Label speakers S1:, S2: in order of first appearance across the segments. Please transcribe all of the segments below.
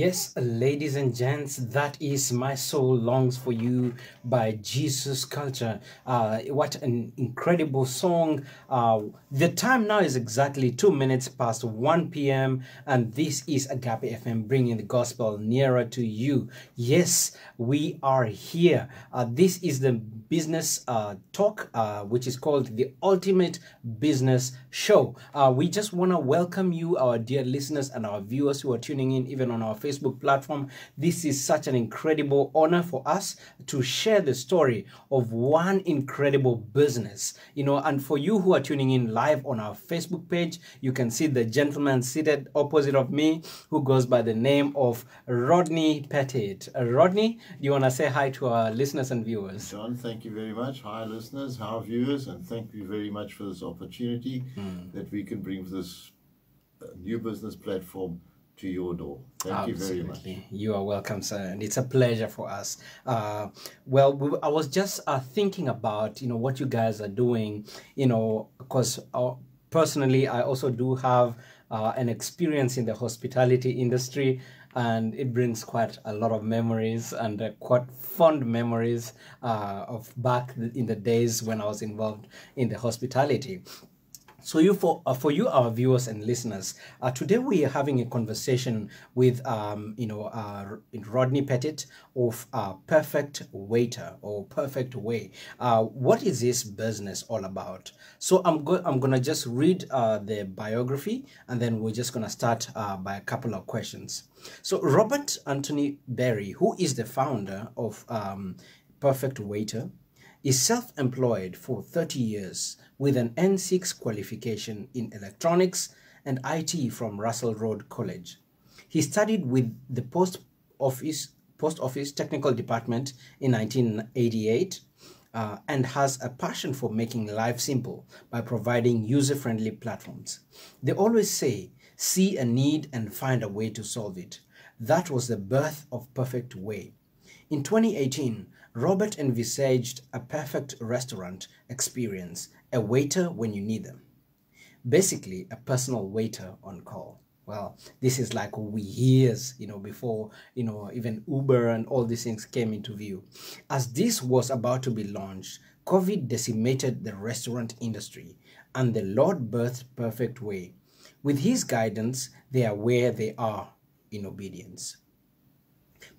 S1: Yes, ladies and gents, that is My Soul Longs for You by Jesus Culture. What an incredible song. The time now is exactly 2 minutes past 1 p.m. and this is Agape FM bringing the gospel nearer to you. Yes, we are here. This is the business talk, which is called the Ultimate Business Show. We just want to welcome you, our dear listeners and our viewers who are tuning in even on our Facebook platform. This is such an incredible honor for us to share the story of one incredible business, and for you who are tuning in live on our Facebook page, you can see the gentleman seated opposite of me who goes by the name of Rodney Pettit. Rodney, do you want to say hi to our listeners and viewers?
S2: John, thank you very much. Hi, listeners. Hi, viewers. And thank you very much for this opportunity that we can bring this new business platform to your door. Thank you very much.
S1: You are welcome, sir. And it's a pleasure for us. I was just thinking about, what you guys are doing, because personally, I also do have an experience in the hospitality industry. And it brings quite a lot of memories and quite fond memories of back in the days when I was involved in the hospitality. So for you, our viewers and listeners, today we are having a conversation with Rodney Pettit of PerfectWay or PerfectWay. What is this business all about? So I'm gonna just read the biography, and then we're just gonna start by a couple of questions. So Robert Anthony Berry, who is the founder of PerfectWay, is self-employed for 30 years with an N6 qualification in electronics and IT from Russel Road College. He studied with the Post Office Technical Department in 1988 and has a passion for making life simple by providing user-friendly platforms. They always say, see a need and find a way to solve it. That was the birth of PerfectWay. In 2018, Robert envisaged a perfect restaurant experience, a waiter when you need them. Basically, a personal waiter on call. Well, this is like years, before, even Uber and all these things came into view. As this was about to be launched, COVID decimated the restaurant industry, and the Lord birthed PerfectWay. With his guidance, they are where they are in obedience.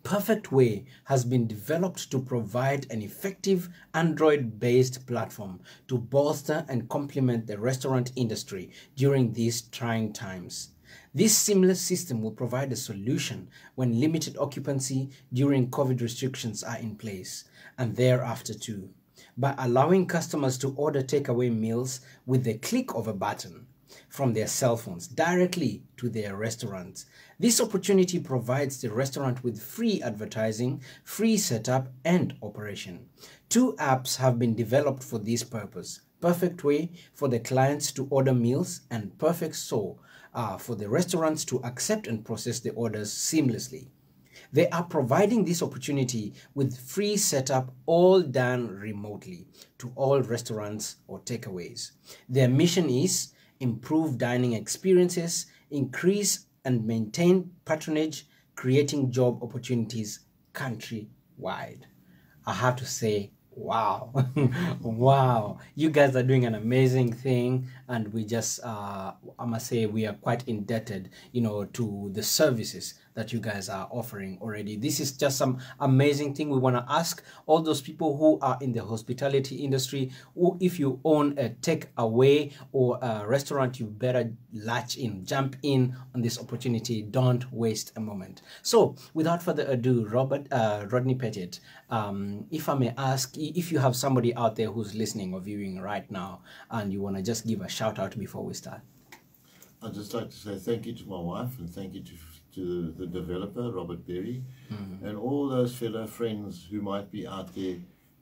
S1: PerfectWay has been developed to provide an effective Android-based platform to bolster and complement the restaurant industry during these trying times. This seamless system will provide a solution when limited occupancy during COVID restrictions are in place, and thereafter too, by allowing customers to order takeaway meals with the click of a button from their cell phones directly to their restaurants. This opportunity provides the restaurant with free advertising, free setup, and operation. 2 apps have been developed for this purpose: PerfectWay for the clients to order meals and PerfectSo for the restaurants to accept and process the orders seamlessly. They are providing this opportunity with free setup, all done remotely, to all restaurants or takeaways. Their mission is improve dining experiences, increase and maintain patronage, creating job opportunities countrywide. I have to say, wow. Wow, you guys are doing an amazing thing, and we just I must say we are quite indebted to the services that you guys are offering already. This is just some amazing thing. We want to ask all those people who are in the hospitality industry, who, if you own a takeaway or a restaurant, you better jump in on this opportunity. Don't waste a moment. So without further ado, Rodney Pettit, if I may ask, if you have somebody out there who's listening or viewing right now and you want to just give a shout out before we start.
S2: I'd just like to say thank you to my wife and thank you to the developer, Robert Berry, and all those fellow friends who might be out there,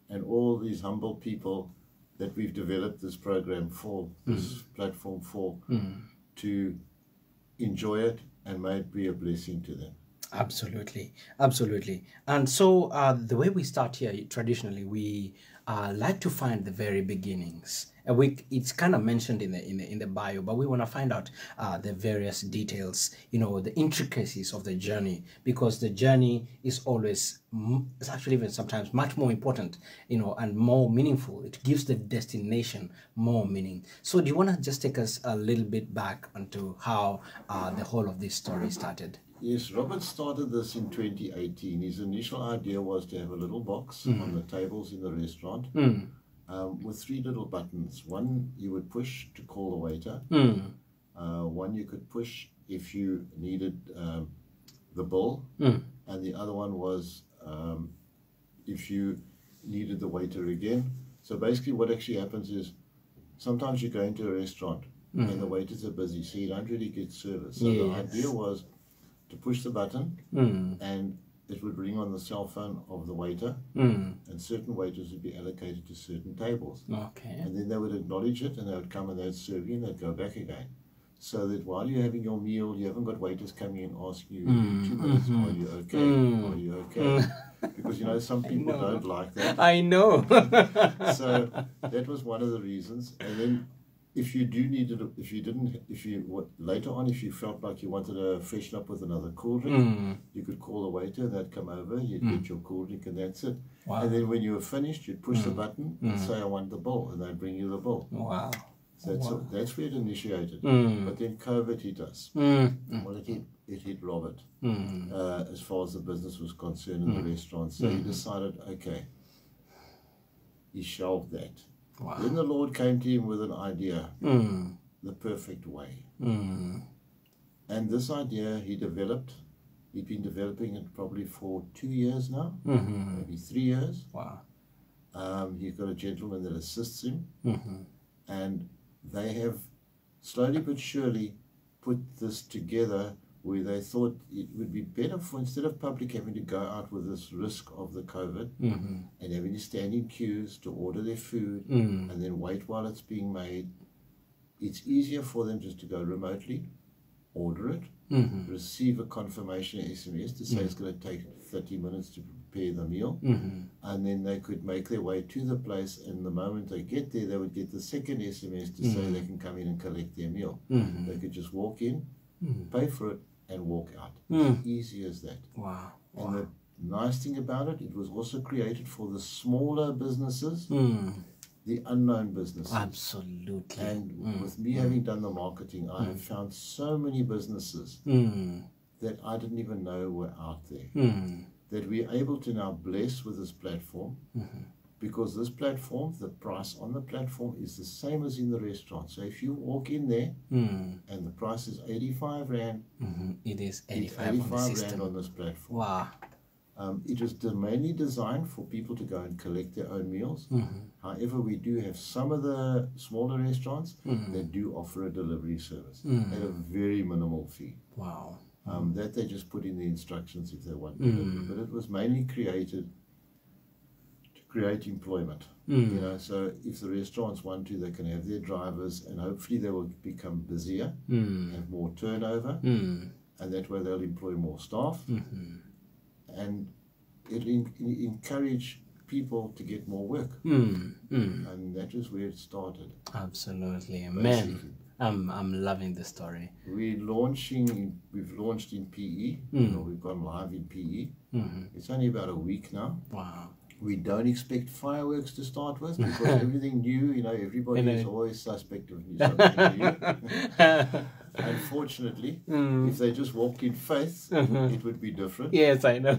S2: and all these humble people that we've developed this program for, this platform for, to enjoy it and may it be a blessing to them.
S1: Absolutely, absolutely. And so the way we start here, traditionally, we like to find the very beginnings, it's kind of mentioned in the bio, but we want to find out the various details, the intricacies of the journey, because the journey is always, it's actually even sometimes much more important, and more meaningful. It gives the destination more meaning. So do you want to just take us a little bit back onto how the whole of this story started?
S2: Yes, Robert started this in 2018. His initial idea was to have a little box on the tables in the restaurant with 3 little buttons. One you would push to call the waiter. One you could push if you needed the bill. And the other one was if you needed the waiter again. So basically what actually happens is sometimes you go into a restaurant and the waiters are busy, so you don't really get service. So the idea was to push the button and it would ring on the cell phone of the waiter, and certain waiters would be allocated to certain tables.
S1: Okay.
S2: And then they would acknowledge it and they would come and they'd serve you and they'd go back again. So that while you're having your meal, you haven't got waiters coming in asking you 2 minutes, are you okay? Are you okay? Because some people don't like that.
S1: I know.
S2: So that was one of the reasons. And then if you do need it, later on, if you felt like you wanted to freshen up with another cool drink, you could call the waiter, they'd come over, you'd get your cool drink, and that's it.
S1: Wow.
S2: And then when you were finished, you'd push the button and say, I want the bill, and they'd bring you the bill.
S1: Wow.
S2: So that's where it initiated. But then COVID hit us. Well, it hit Robert as far as the business was concerned in the restaurant. So he decided, okay, he shelved that.
S1: Wow.
S2: Then the Lord came to him with an idea, the perfect way. And this idea he developed. He'd been developing it probably for 2 years now, maybe 3 years.
S1: Wow.
S2: He's got a gentleman that assists him. And they have slowly but surely put this together where they thought it would be better for, instead of public having to go out with this risk of the COVID and having to stand in queues to order their food and then wait while it's being made, it's easier for them just to go remotely, order it, receive a confirmation SMS to say it's going to take 30 minutes to prepare the meal, and then they could make their way to the place, and the moment they get there, they would get the second SMS to say they can come in and collect their meal. They could just walk in, pay for it, and walk out. As easy as that.
S1: Wow.
S2: And the nice thing about it, it was also created for the smaller businesses, the unknown businesses.
S1: Absolutely.
S2: And with me having done the marketing, I have found so many businesses that I didn't even know were out there, that we're able to now bless with this platform, because this platform, the price on the platform is the same as in the restaurant. So if you walk in there and the price is 85 Rand,
S1: it is 85
S2: on the
S1: Rand
S2: system. On this platform.
S1: Wow.
S2: It is mainly designed for people to go and collect their own meals. However, we do have some of the smaller restaurants that do offer a delivery service at a very minimal fee.
S1: Wow.
S2: That they just put in the instructions if they want delivery. But it was mainly created to create employment. So if the restaurants want to, they can have their drivers, and hopefully they will become busier, have more turnover, and that way they'll employ more staff. And it'll encourage people to get more work. And that is where it started.
S1: Absolutely.
S2: Basically.
S1: Man, I'm loving the story.
S2: We've launched in PE. We've gone live in PE. It's only about a week now.
S1: Wow.
S2: We don't expect fireworks to start with, because everything new, everybody is always suspect of something new. Unfortunately, if they just walk in faith, it would be different.
S1: Yes, I know.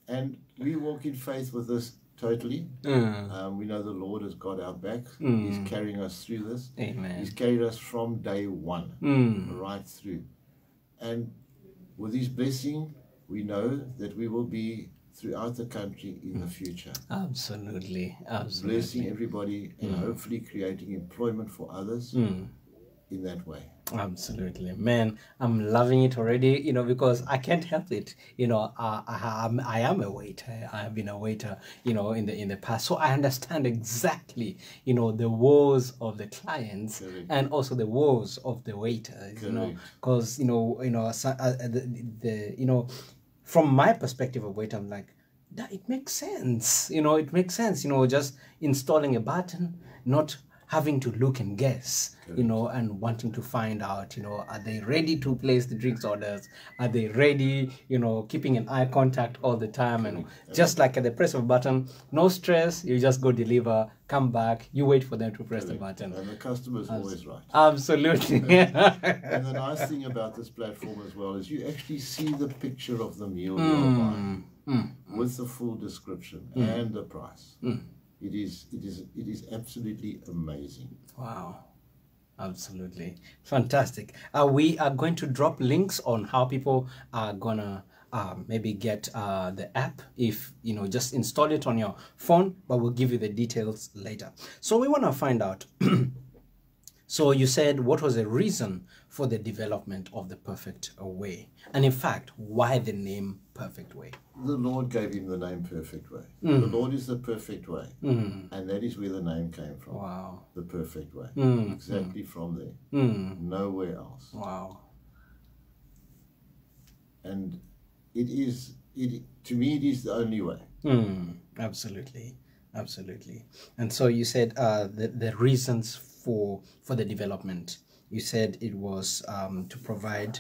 S2: And we walk in faith with this totally. We know the Lord has got our back. He's carrying us through this.
S1: Amen.
S2: He's carried us from day one, right through. And with His blessing, we know that we will be throughout the country in the future.
S1: Absolutely.
S2: Blessing everybody and hopefully creating employment for others in that way.
S1: Absolutely, man. I'm loving it already, because I can't help it. I am a waiter. I have been a waiter, in the past. So I understand exactly, the woes of the clients.
S2: Correct.
S1: And also the woes of the waiters, because, from my perspective of waiter, I'm like, it makes sense. It makes sense, just installing a button, not having to look and guess, you know, and wanting to find out, you know, are they ready to place the drinks orders? Are they ready, you know, keeping an eye contact all the time? And just like at the press of a button, no stress, you just go deliver, come back, you wait for them to press the button.
S2: And the customer's always right.
S1: Absolutely.
S2: And the nice thing about this platform as well is you actually see the picture of the meal you're buying with the full description and the price. It is absolutely amazing.
S1: Wow. Absolutely. Fantastic. We are going to drop links on how people are gonna maybe get the app, if you know, just install it on your phone, but we'll give you the details later. So we want to find out. So you said, what was the reason for the development of the PerfectWay? And in fact, why the name PerfectWay?
S2: The Lord gave him the name PerfectWay. The Lord is the perfect way. And that is where the name came from. Wow. The perfect way. Exactly from there. Nowhere else.
S1: Wow.
S2: And to me, it is the only way.
S1: Absolutely. Absolutely. And so you said the reasons for the development. You said it was to provide...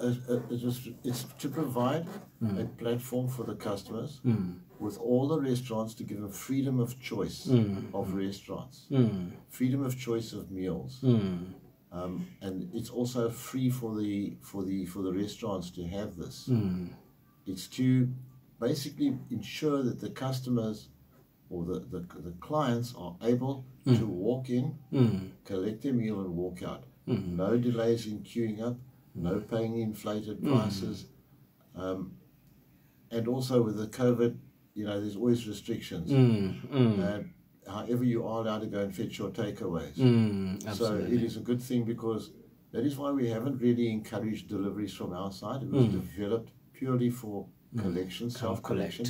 S2: it's to provide a platform for the customers with all the restaurants, to give them freedom of choice of restaurants, freedom of choice of meals, and it's also free for the restaurants to have this. It's to basically ensure that the customers or the clients are able to walk in, collect their meal and walk out. No delays in queuing up, no paying inflated prices. And also with the COVID, you know, there's always restrictions. However, you are allowed to go and fetch your takeaways. So it is a good thing, because that is why we haven't really encouraged deliveries from our side. It was developed purely for collection, self-collection.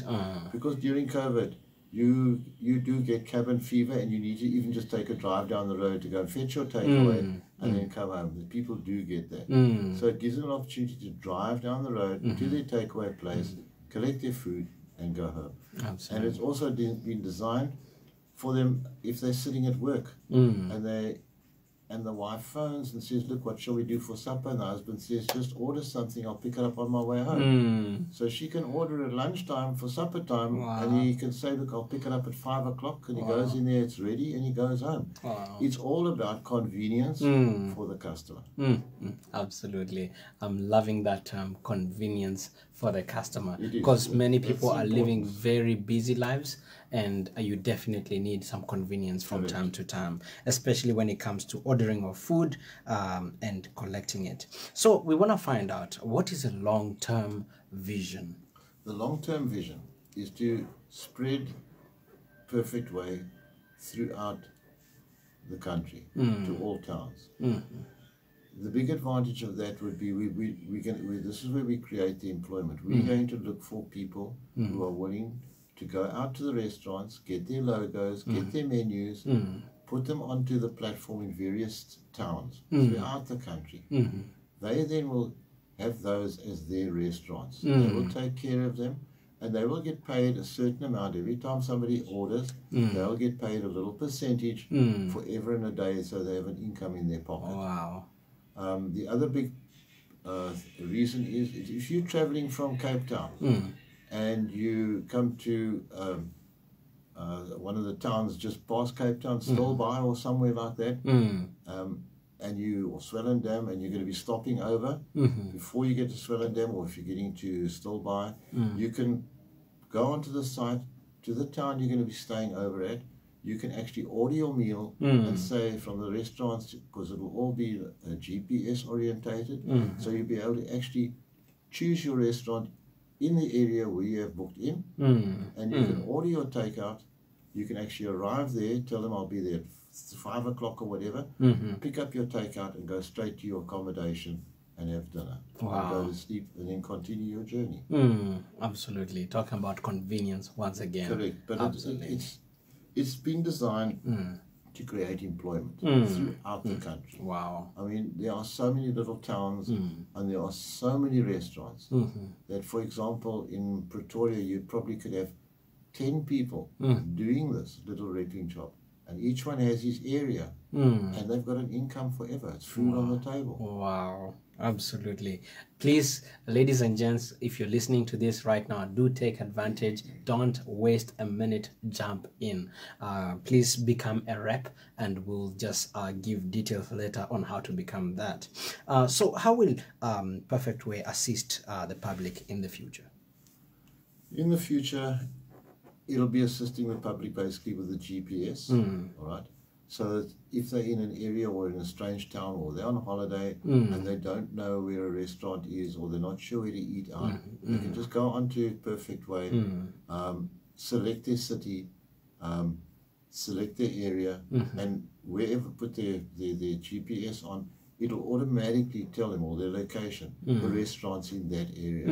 S2: Because during COVID, you do get cabin fever, and you need to even just take a drive down the road to go and fetch your takeaway and then come home. The people do get that. So it gives them an opportunity to drive down the road to their takeaway place, collect their food, and go home. Absolutely. And it's also been designed for them if they're sitting at work and the wife phones and says, look, what shall we do for supper? And the husband says, just order something, I'll pick it up on my way home. So she can order at lunchtime for supper time, and he can say, look, I'll pick it up at 5 o'clock, and he goes in there, it's ready, and he goes home. It's all about convenience for the customer.
S1: Absolutely. I'm loving that term, convenience for the customer, because many people are living very busy lives, and you definitely need some convenience from time to time, especially when it comes to ordering of food and collecting it. So we want to find out, what is a long-term vision?
S2: The long-term vision is to spread PerfectWay throughout the country, to all towns. The big advantage of that would be this is where we create the employment. We're going to look for people who are willing to go out to the restaurants, get their logos, get their menus, put them onto the platform in various towns throughout the country. They then will have those as their restaurants. They will take care of them, and they will get paid a certain amount. Every time somebody orders, they'll get paid a little percentage forever and a day, so they have an income in their pocket.
S1: Wow.
S2: The other big reason is, if you're traveling from Cape Town and you come to one of the towns just past Cape Town, Stilbaai or somewhere like that, or Swellendam, and you're going to be stopping over before you get to Swellendam, or if you're getting to Stilbaai, you can go onto the site to the town you're going to be staying over at. You can actually order your meal and say from the restaurants, because it will all be GPS orientated, so you'll be able to actually choose your restaurant in the area where you have booked in, and you can order your takeout. You can actually arrive there, tell them I'll be there at 5 o'clock or whatever, pick up your takeout and go straight to your accommodation and have dinner. And go to sleep and then continue your journey.
S1: Absolutely. Talking about convenience once again.
S2: Correct. But it's been designed to create employment throughout the country.
S1: Wow.
S2: I mean, there are so many little towns and there are so many restaurants that, for example, in Pretoria, you probably could have 10 people doing this little red wing shop, and each one has his area, and they've got an income forever. It's food on the table.
S1: Wow, absolutely. Please, ladies and gents, if you're listening to this right now, do take advantage. Don't waste a minute. Jump in. Please become a rep, and we'll just give details later on how to become that. So how will PerfectWay assist the public in the future?
S2: In the future, it'll be assisting the public basically with the GPS, all right? So that if they're in an area or in a strange town or they're on holiday and they don't know where a restaurant is or they're not sure where to eat out, they can just go onto PerfectWay, select their city, select their area, and wherever put their GPS on, it'll automatically tell them, or their location, the restaurants in that area.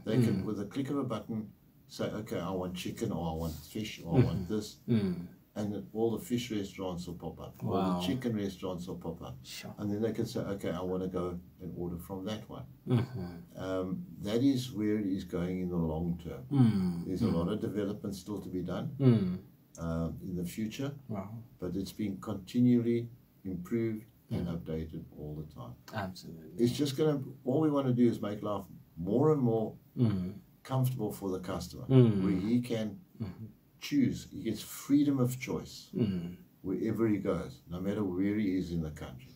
S2: They can, with a click of a button, say, okay, I want chicken, or I want fish, or I want this, and then all the fish restaurants will pop up, all the chicken restaurants will pop up, and then they can say, okay, I want to go and order from that one. That is where it is going in the long term. There's a lot of development still to be done in the future, but it's being continually improved and updated all the time.
S1: Absolutely.
S2: It's just all we want to do is make life more and more comfortable for the customer, where he can choose. He gets freedom of choice wherever he goes, no matter where he is in the country,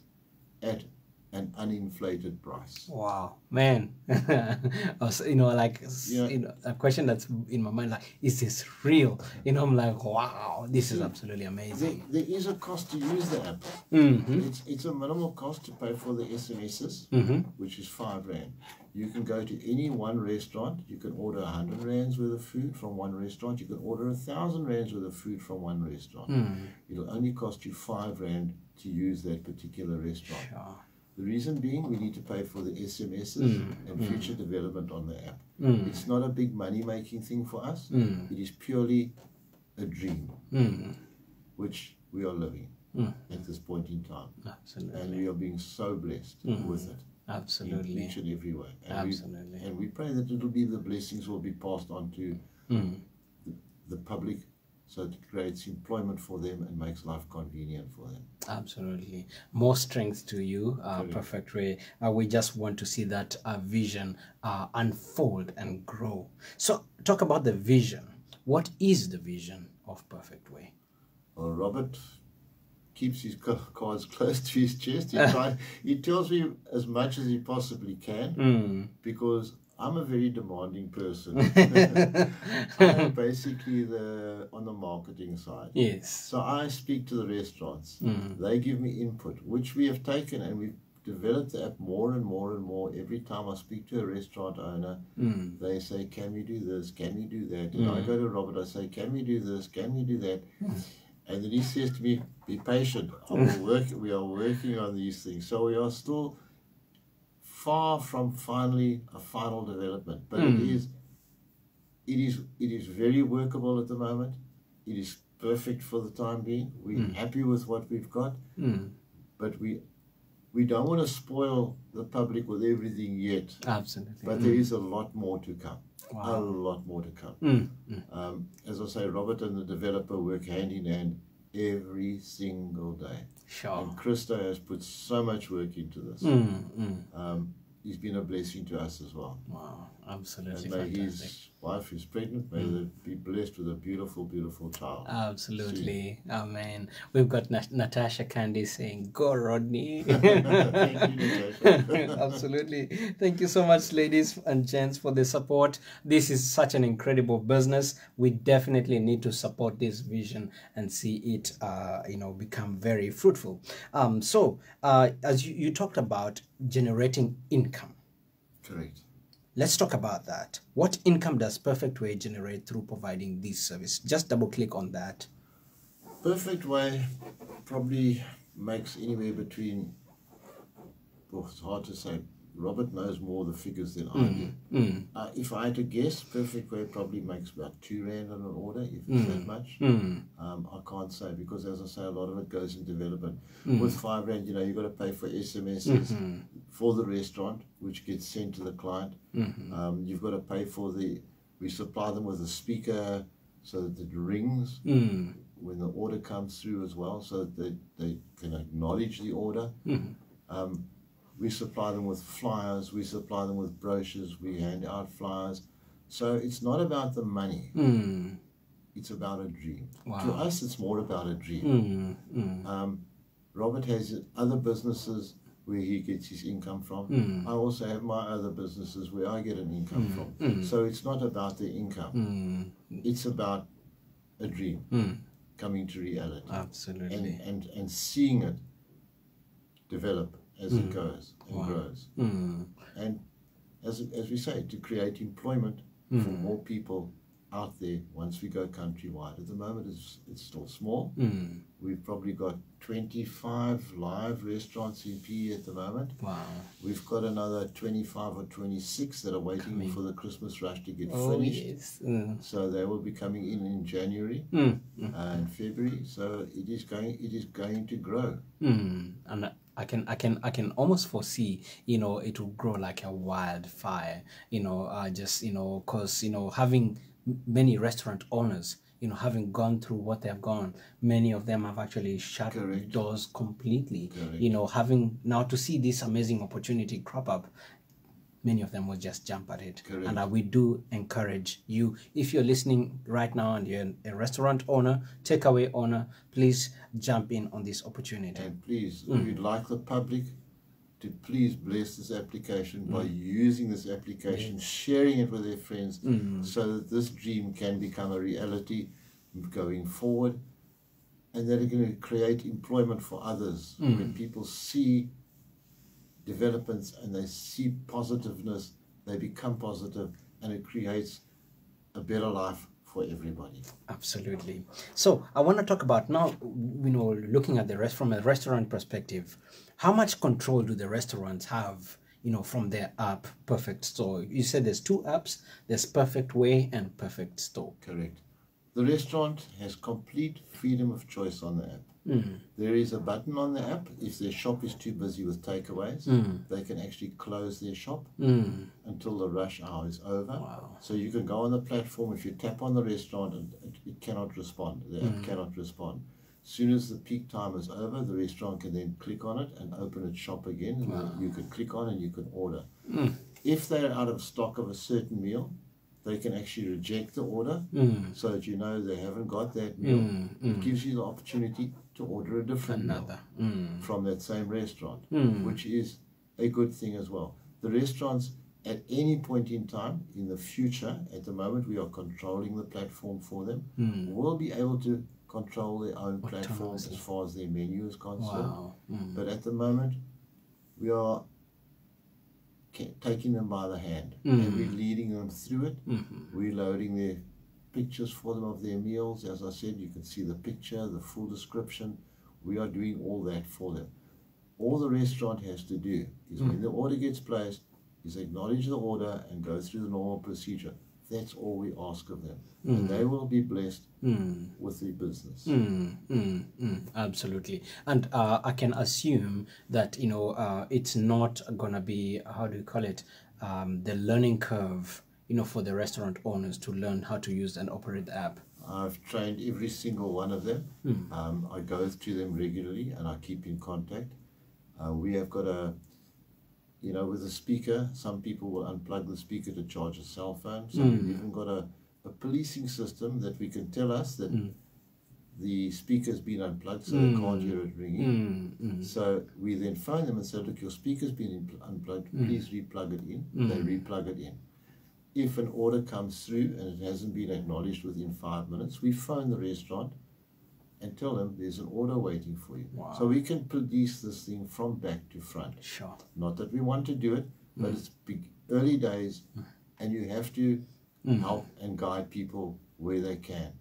S2: at an uninflated price.
S1: Wow, man. You know, like, you know, a question that's in my mind, like, is this real? You know, I'm like, wow, this is absolutely amazing.
S2: There is a cost to use the app. It's a minimal cost to pay for the SMSs, which is R5. You can go to any one restaurant. You can order 100 rands worth of food from one restaurant. You can order 1,000 rands worth of food from one restaurant. It'll only cost you R5 to use that particular restaurant. The reason being, we need to pay for the SMSs and future development on the app. It's not a big money-making thing for us. It is purely a dream, which we are living at this point in time.
S1: Absolutely.
S2: And we are being so blessed with it.
S1: Absolutely.
S2: In each and every way. And
S1: Absolutely.
S2: And we pray that the blessings will be passed on to the public, so it creates employment for them and makes life convenient for them.
S1: Absolutely. More strength to you, PerfectWay. We just want to see that vision unfold and grow. So talk about the vision. What is the vision of PerfectWay?
S2: Well, Robert keeps his cards close to his chest. He tells me as much as he possibly can, because I'm a very demanding person. I'm basically on the marketing side.
S1: Yes.
S2: So I speak to the restaurants. They give me input, which we have taken, and we've developed the app more and more and more. Every time I speak to a restaurant owner, they say, can we do this? Can we do that? And I go to Robert, I say, can we do this? Can we do that? And then he says to me, be patient. We are working on these things. So we are still far from a final development. But it is very workable at the moment. It is perfect for the time being. We're happy with what we've got. But we don't want to spoil the public with everything yet.
S1: Absolutely.
S2: But there is a lot more to come.
S1: Wow.
S2: A lot more to come. As I say, Robert and the developer work hand in hand every single day.
S1: Sure.
S2: And Christo has put so much work into this. He's been a blessing to us as well.
S1: Wow, absolutely.
S2: And may
S1: fantastic.
S2: his wife, who's pregnant, may they be blessed with a beautiful, beautiful child.
S1: Absolutely. Soon. Amen. We've got Natasha Candy saying, go Rodney.
S2: Thank you, Natasha.
S1: Absolutely. Thank you so much, ladies and gents, for the support. This is such an incredible business. We definitely need to support this vision and see it become very fruitful. As you talked about generating income.
S2: Correct.
S1: Let's talk about that. What income does PerfectWay generate through providing this service? Just double click on that.
S2: PerfectWay probably makes anywhere between, it's hard to say, Robert knows more of the figures than I do. If I had to guess, PerfectWay probably makes about R2 on an order, if it's that much. I can't say, because as I say, a lot of it goes in development. With R5, you've got to pay for SMSs for the restaurant, which gets sent to the client. You've got to pay for we supply them with a speaker so that it rings when the order comes through as well, so that they can acknowledge the order. We supply them with flyers, we supply them with brochures, we hand out flyers. So it's not about the money, it's about a dream.
S1: Wow.
S2: To us, it's more about a dream. Robert has other businesses where he gets his income from. I also have my other businesses where I get an income from. So it's not about the income. It's about a dream coming to reality.
S1: Absolutely.
S2: And seeing it develop as it goes and grows. And as we say, to create employment for more people out there once we go countrywide. At the moment, it's still small. We've probably got 25 live restaurants in PE at the moment.
S1: Wow.
S2: We've got another 25 or 26 that are waiting for the Christmas rush to get
S1: Oh,
S2: finished.
S1: yes.
S2: So they will be coming in January and February. So it is going to grow.
S1: And I can almost foresee, it will grow like a wildfire, because, having many restaurant owners, having gone through what they've gone, many of them have actually shut doors completely.
S2: Correct.
S1: Having now to see this amazing opportunity crop up, many of them will just jump at it.
S2: Correct.
S1: And we do encourage you, if you're listening right now and you're a restaurant owner, takeaway owner, please jump in on this opportunity.
S2: And please, if you'd like the public to please bless this application by using this application, sharing it with their friends, so that this dream can become a reality going forward, and that it's going to create employment for others. When people see developments and they see positiveness, they become positive, and it creates a better life for everybody.
S1: Absolutely. So I want to talk about now, looking at the from a restaurant perspective, how much control do the restaurants have, from their app, Perfect Store? You said there's two apps, there's PerfectWay and Perfect Store.
S2: Correct. The restaurant has complete freedom of choice on the app. There is a button on the app. If their shop is too busy with takeaways, they can actually close their shop until the rush hour is over.
S1: Wow.
S2: So you can go on the platform. If you tap on the restaurant, and it cannot respond. The app cannot respond. As soon as the peak time is over, the restaurant can then click on it and open its shop again.
S1: Wow.
S2: You can click on and you can order. If they're out of stock of a certain meal, they can actually reject the order so that they haven't got that meal. It gives you the opportunity to order a different meal from that same restaurant, which is a good thing as well. The restaurants, at any point in time in the future, at the moment we are controlling the platform for them, will be able to control their own platform as far as their menu is concerned.
S1: Wow.
S2: But at the moment, we are taking them by the hand and we're leading them through it. We're loading their pictures for them of their meals. As I said, you can see the picture, the full description. We are doing all that for them. All the restaurant has to do is when the order gets placed, is acknowledge the order and go through the normal procedure. That's all we ask of them. And they will be blessed with their business.
S1: Absolutely. And I can assume that, it's not going to be, how do you call it, the learning curve, for the restaurant owners to learn how to use and operate the app.
S2: I've trained every single one of them. I go to them regularly and I keep in contact. We have got with the speaker, some people will unplug the speaker to charge a cell phone. So we've even got a policing system that we can tell us that the speaker's been unplugged so they can't hear it ringing. So we then phone them and say, look, your speaker's been unplugged, please replug it in. They replug it in. If an order comes through and it hasn't been acknowledged within 5 minutes, we phone the restaurant and tell them there's an order waiting for you.
S1: Wow.
S2: So we can police this thing from back to front.
S1: Sure.
S2: Not that we want to do it, but it's early days, and you have to help and guide people where they can.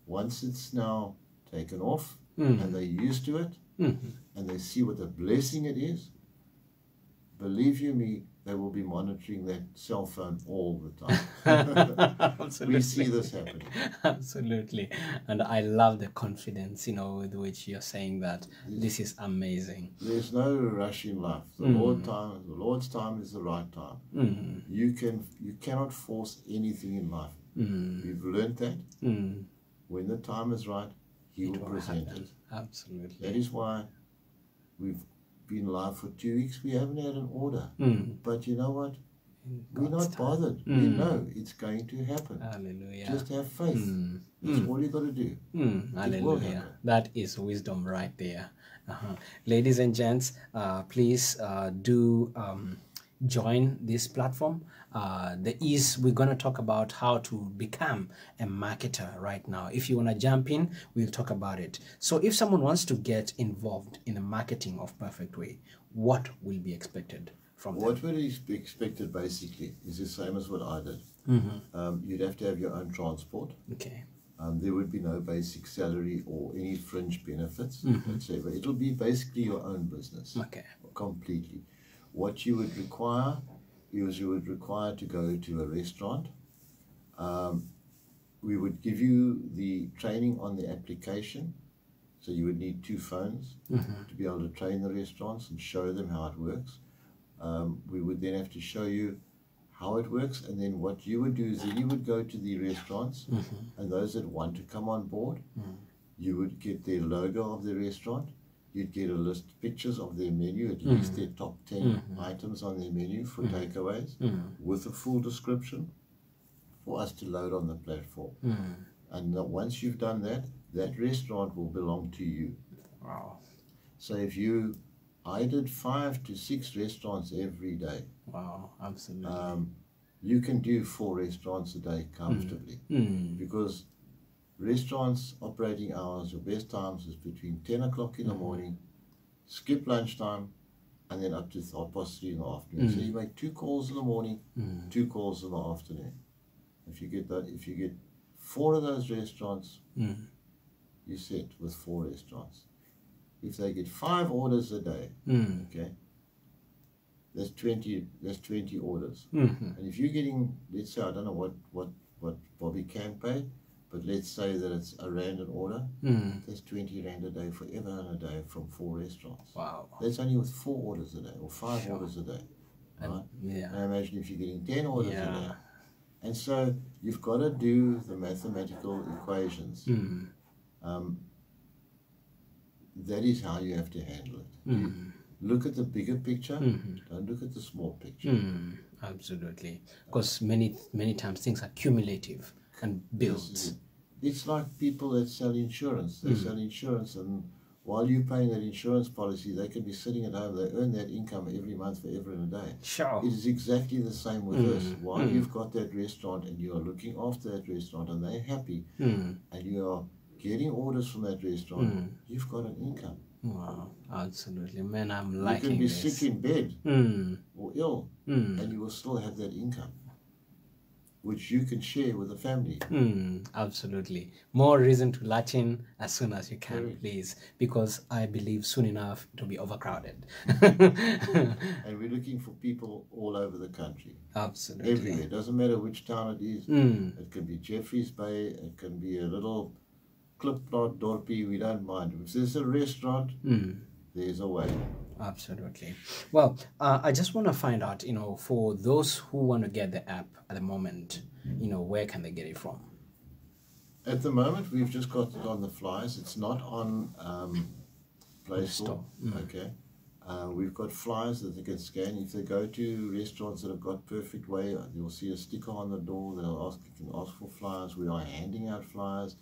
S2: Once it's now taken off and they're used to it and they see what a blessing it is, believe you me, they will be monitoring that cell phone all the time.
S1: Absolutely.
S2: We see this happening.
S1: Absolutely. And I love the confidence, with which you're saying that. This is amazing.
S2: There's no rush in life. The Lord's time is the right time. You cannot force anything in life. We've learned that. When the time is right, He will present
S1: happen.
S2: it.
S1: Absolutely.
S2: That is why we've been live for 2 weeks. We haven't had an order. But you know what? We're not bothered. We know it's going to happen.
S1: Hallelujah.
S2: Just have faith. That's all you got to do.
S1: Hallelujah. That is wisdom right there. Ladies and gents, please do join this platform. We're going to talk about how to become a marketer right now. If you want to jump in, we'll talk about it. So if someone wants to get involved in the marketing of PerfectWay, what will be expected from them?
S2: What would be expected basically is the same as what I did. You'd have to have your own transport.
S1: Okay.
S2: There would be no basic salary or any fringe benefits, etc. It'll be basically your own business.
S1: Okay.
S2: Completely. What you would require is you would require to go to a restaurant. We would give you the training on the application. So you would need 2 phones to be able to train the restaurants and show them how it works. We would then have to show you how it works, and then what you would do is that you would go to the restaurants, and those that want to come on board, you would get their logo of the restaurant, you'd get a list pictures of their menu, at least their top 10 items on their menu for takeaways, with a full description for us to load on the platform. And once you've done that, that restaurant will belong to you.
S1: Wow.
S2: So if I did 5 to 6 restaurants every day.
S1: Wow, absolutely.
S2: You can do 4 restaurants a day comfortably, because restaurants operating hours, your best times is between 10 o'clock in the morning, skip lunchtime, and then up to 3:30 in the afternoon. So you make 2 calls in the morning, 2 calls in the afternoon. If you get 4 of those restaurants, you're set with 4 restaurants. If they get 5 orders a day, okay, that's 20 orders. And if you're getting, let's say, I don't know what Bobby can pay, but let's say that it's R1 an order, that's 20 Rand a day forever and a day from 4 restaurants.
S1: Wow.
S2: That's only with 4 orders a day or 5 orders a day. Right?
S1: Yeah.
S2: And imagine if you're getting 10 orders a day. And so you've got to do the mathematical equations. That is how you have to handle it. You look at the bigger picture, don't look at the small picture.
S1: Absolutely. Because many times things are cumulative and built.
S2: It's like people that sell insurance. They sell insurance, and while you're paying that insurance policy, they can be sitting at home. They earn that income every month, forever and a day.
S1: Sure.
S2: It is exactly the same with this. While you've got that restaurant and you are looking after that restaurant and they're happy, and you are getting orders from that restaurant, you've got an income.
S1: Wow, absolutely. Man, I'm liking
S2: You can be
S1: this.
S2: sick in bed or ill, and you will still have that income, which you can share with the family.
S1: Absolutely. More reason to latch in as soon as you can, please, because I believe soon enough to be overcrowded.
S2: And we're looking for people all over the country.
S1: Absolutely.
S2: Everywhere. It doesn't matter which town it is. It can be Jeffreys Bay, it can be a little Klipplaat dorpie, we don't mind. If there's a restaurant, there's a way.
S1: Absolutely. Well, I just want to find out, for those who want to get the app at the moment, where can they get it from?
S2: At the moment, we've just got it on the flyers. It's not on Play Store. Okay. We've got flyers that they can scan. If they go to restaurants that have got PerfectWay, you'll see a sticker on the door that you can ask for flyers. We are handing out flyers.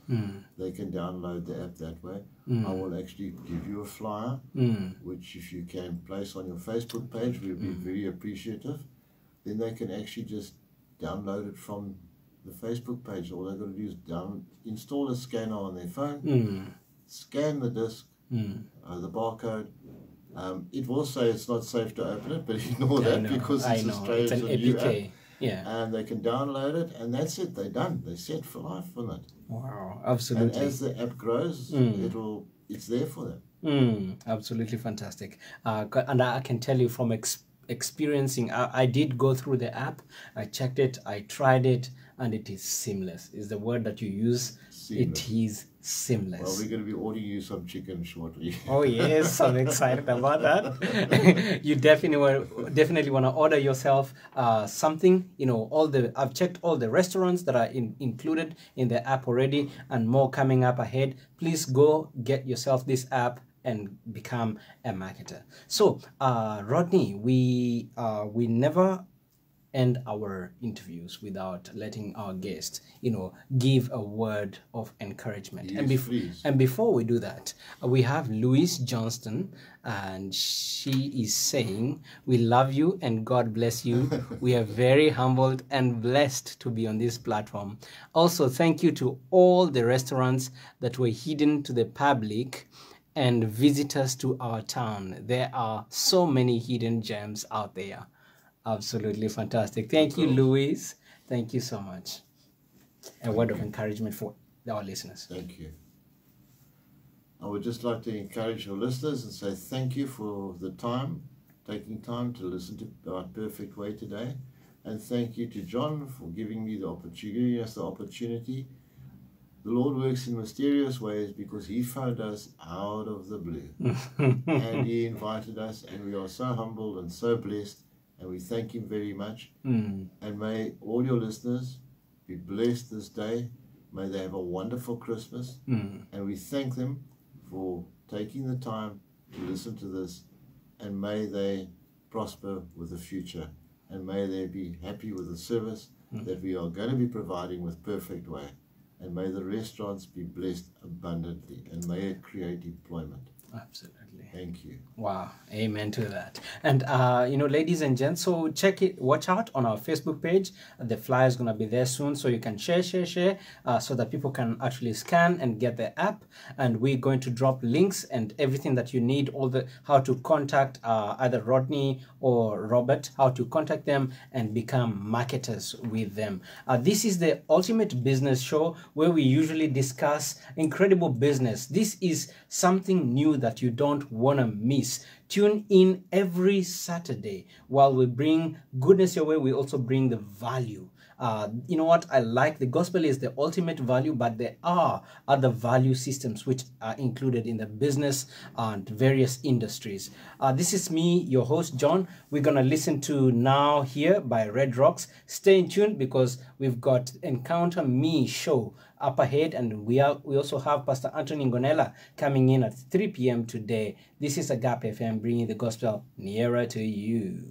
S2: They can download the app that way. I will actually give you a flyer, which if you can place on your Facebook page, we'll be very appreciative. Then they can actually just download it from the Facebook page. All they've got to do is install a scanner on their phone, scan the disc, the barcode. It will say it's not safe to open it, but ignore that because it's Australia's
S1: an
S2: new app.
S1: Yeah.
S2: And they can download it, and that's it. They're done. They're set for life on it.
S1: Wow, absolutely.
S2: And as the app grows, it's there for them.
S1: Absolutely fantastic. And I can tell you from experiencing, I did go through the app. I checked it. I tried it, and it is seamless. Is the word that you use?
S2: Seamless.
S1: It is seamless.
S2: Well, we're going to be ordering you some chicken shortly.
S1: Oh yes, I'm excited about that. You definitely want to order yourself something. You know, I've checked all the restaurants that are included in the app already, and more coming up ahead. Please go get yourself this app and become a marketer. So, Rodney, we never end our interviews without letting our guests, give a word of encouragement.
S2: Yes, please.
S1: And before we do that, we have Louise Johnston, and she is saying, "We love you and God bless you. We are very humbled and blessed to be on this platform. Also, thank you to all the restaurants that were hidden to the public and visitors to our town. There are so many hidden gems out there." Absolutely fantastic. Thank you, Louise. Thank you so much. A word of encouragement for our listeners.
S2: Thank you. I would just like to encourage your listeners and say thank you for the time, taking time to listen to our PerfectWay today. And thank you to John for giving me the opportunity. The Lord works in mysterious ways because He found us out of the blue. And He invited us, and we are so humbled and so blessed. And we thank Him very much. And may all your listeners be blessed this day. May they have a wonderful Christmas. And we thank them for taking the time to listen to this. And may they prosper with the future. And may they be happy with the service that we are going to be providing with PerfectWay. And may the restaurants be blessed abundantly. And may it create employment.
S1: Absolutely.
S2: Thank you.
S1: Wow. Amen to that. And, ladies and gents, so watch out on our Facebook page. The flyer is going to be there soon, so you can share, so that people can actually scan and get the app. And we're going to drop links and everything that you need, how to contact either Rodney or Robert, how to contact them and become marketers with them. This is the ultimate business show where we usually discuss incredible business. This is something new that you don't want to miss. Tune in every Saturday. While we bring goodness your way, we also bring the value. You know what? I like the gospel is the ultimate value, but there are other value systems which are included in the business and various industries. This is me, your host, John. We're going to listen to Now Here by Red Rocks. Stay in tune because we've got Encounter Me show up ahead, and we also have Pastor Anthony Ngonella coming in at 3 p.m. today. This is Agape FM, bringing the gospel nearer to you.